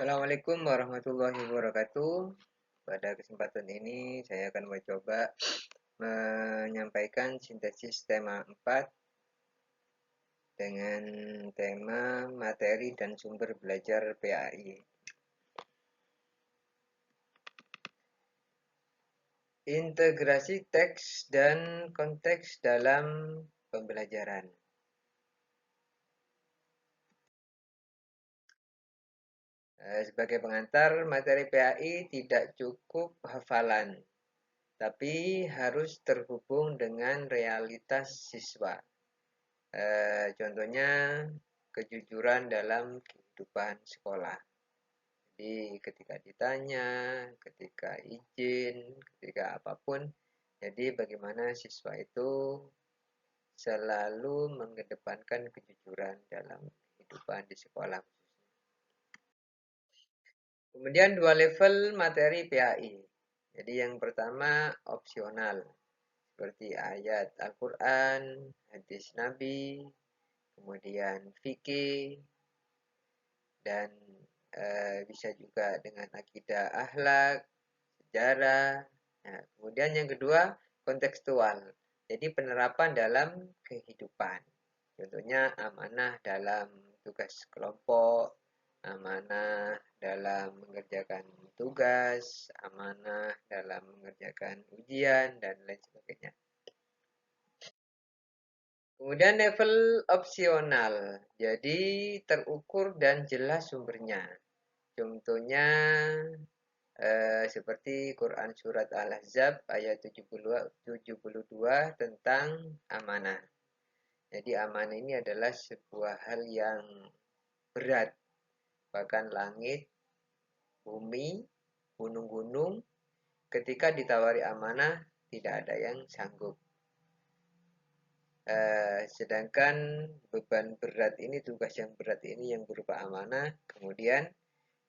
Assalamualaikum warahmatullahi wabarakatuh. Pada kesempatan ini saya akan mencoba menyampaikan sintesis tema 4 dengan tema materi dan sumber belajar PAI. Integrasi teks dan konteks dalam pembelajaran. Sebagai pengantar, materi PAI tidak cukup hafalan, tapi harus terhubung dengan realitas siswa. Contohnya kejujuran dalam kehidupan sekolah. Jadi ketika ditanya, ketika izin, ketika apapun, jadi bagaimana siswa itu selalu mengedepankan kejujuran dalam kehidupan di sekolah. Kemudian dua level materi PAI. Jadi yang pertama opsional, seperti ayat Al-Quran, hadis Nabi, kemudian fikih, dan bisa juga dengan akidah akhlak, sejarah. Nah, kemudian yang kedua kontekstual. Jadi penerapan dalam kehidupan. Contohnya amanah dalam tugas kelompok, amanah dalam mengerjakan tugas, amanah dalam mengerjakan ujian, dan lain sebagainya. Kemudian level opsional, jadi terukur dan jelas sumbernya. Contohnya seperti Quran Surat Al-Ahzab ayat 72 tentang amanah. Jadi amanah ini adalah sebuah hal yang berat. Bahkan langit, bumi, gunung-gunung ketika ditawari amanah tidak ada yang sanggup. Sedangkan beban berat ini, tugas yang berat ini yang berupa amanah, kemudian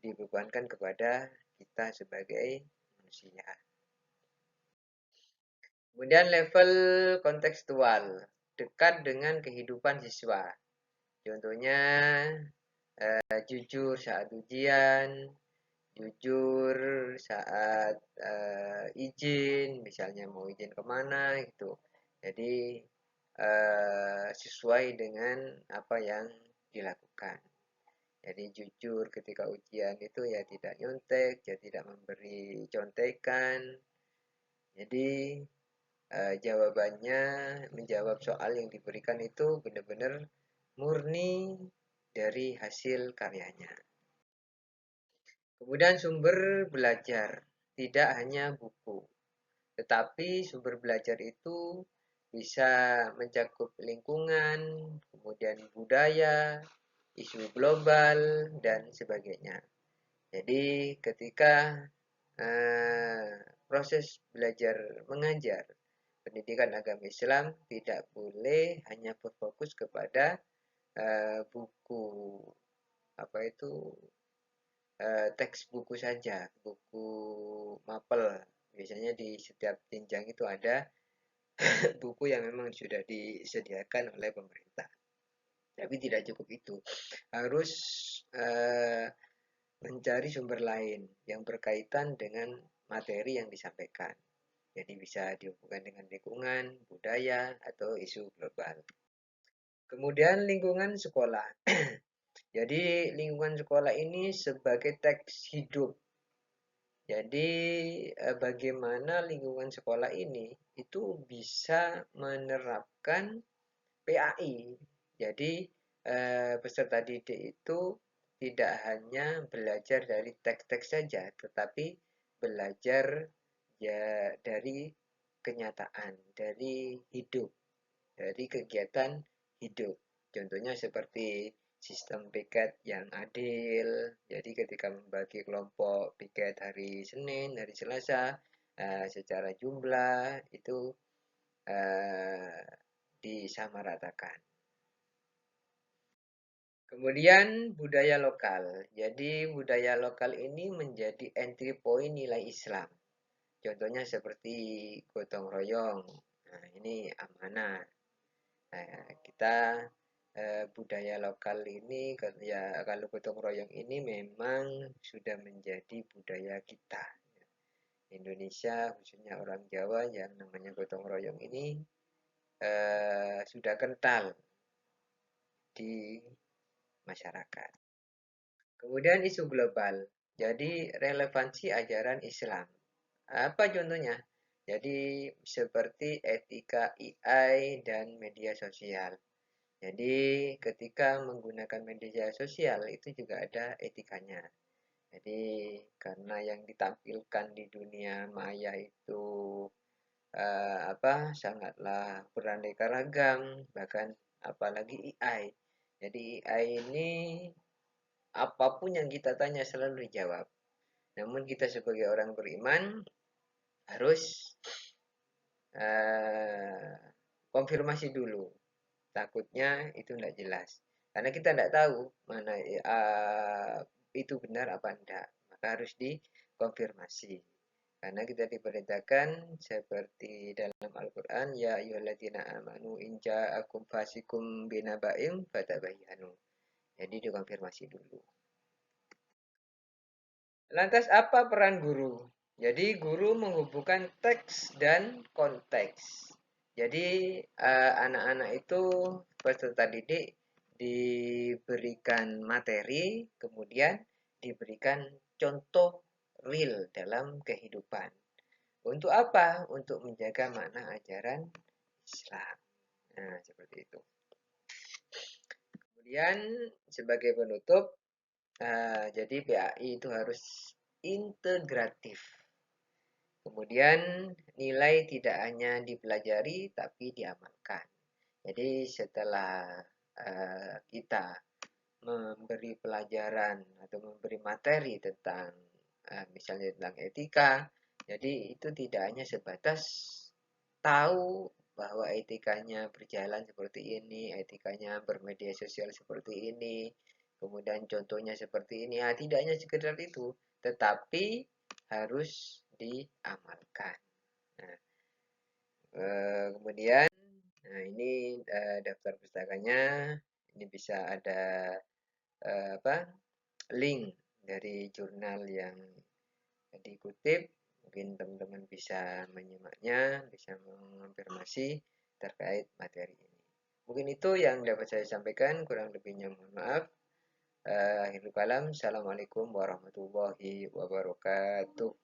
dibebankan kepada kita sebagai manusia. Kemudian level kontekstual, dekat dengan kehidupan siswa. Contohnya jujur saat ujian, jujur saat izin, misalnya mau izin kemana gitu. Jadi sesuai dengan apa yang dilakukan. Jadi jujur ketika ujian itu ya tidak nyontek, ya tidak memberi contekan. Jadi jawabannya menjawab soal yang diberikan itu benar-benar murni dari hasil karyanya. Kemudian sumber belajar, tidak hanya buku, tetapi sumber belajar itu bisa mencakup lingkungan, kemudian budaya, isu global, dan sebagainya. Jadi ketika proses belajar mengajar pendidikan agama Islam tidak boleh hanya berfokus kepada buku apa itu teks buku saja, buku mapel. Biasanya di setiap jenjang itu ada buku yang memang sudah disediakan oleh pemerintah. Tapi tidak cukup itu, harus mencari sumber lain yang berkaitan dengan materi yang disampaikan. Jadi bisa dihubungkan dengan lingkungan, budaya, atau isu global. Kemudian lingkungan sekolah. Jadi lingkungan sekolah ini sebagai teks hidup. Jadi bagaimana lingkungan sekolah ini itu bisa menerapkan PAI. Jadi peserta didik itu tidak hanya belajar dari teks-teks saja, tetapi belajar ya dari kenyataan, dari hidup, dari kegiatan hidup. Contohnya seperti sistem piket yang adil. Jadi ketika membagi kelompok piket hari Senin, hari Selasa, secara jumlah itu disamaratakan. Kemudian budaya lokal. Jadi budaya lokal ini menjadi entry point nilai Islam. Contohnya seperti gotong royong. Nah, ini amanah. Nah, kita budaya lokal ini, ya kalau gotong royong ini memang sudah menjadi budaya kita. Indonesia, khususnya orang Jawa yang namanya gotong royong ini sudah kental di masyarakat. Kemudian isu global. Jadi relevansi ajaran Islam. Apa contohnya? Jadi seperti etika AI dan media sosial. Jadi ketika menggunakan media sosial itu juga ada etikanya. Jadi karena yang ditampilkan di dunia maya itu sangatlah beraneka ragam, bahkan apalagi AI. Jadi AI ini apapun yang kita tanya selalu dijawab. Namun kita sebagai orang beriman harus uh, konfirmasi dulu. Takutnya itu tidak jelas. Karena kita tidak tahu mana itu benar apa enggak. Maka harus dikonfirmasi. Karena kita diperintahkan seperti dalam Al-Quran, ya ayyuhalladzina amanu in ja'akum fasikum binaba'in fatabayyanu. Jadi dikonfirmasi dulu. Lantas apa peran guru? Jadi guru menghubungkan teks dan konteks. Jadi anak-anak itu peserta didik diberikan materi, kemudian diberikan contoh real dalam kehidupan. Untuk apa? Untuk menjaga makna ajaran Islam. Nah, seperti itu. Kemudian sebagai penutup, jadi PAI itu harus integratif. Kemudian nilai tidak hanya dipelajari tapi diamalkan. Jadi setelah kita memberi pelajaran atau memberi materi tentang misalnya tentang etika, jadi itu tidak hanya sebatas tahu bahwa etikanya berjalan seperti ini, etikanya bermedia sosial seperti ini, kemudian contohnya seperti ini. Ya, tidak hanya sekedar itu, tetapi harus diamalkan. Nah, kemudian, nah ini daftar pustakanya. Ini bisa ada apa link dari jurnal yang dikutip. Mungkin teman-teman bisa menyimaknya, bisa mengonfirmasi terkait materi ini. Mungkin itu yang dapat saya sampaikan, kurang lebihnya mohon maaf. Akhirul kalam, assalamualaikum warahmatullahi wabarakatuh.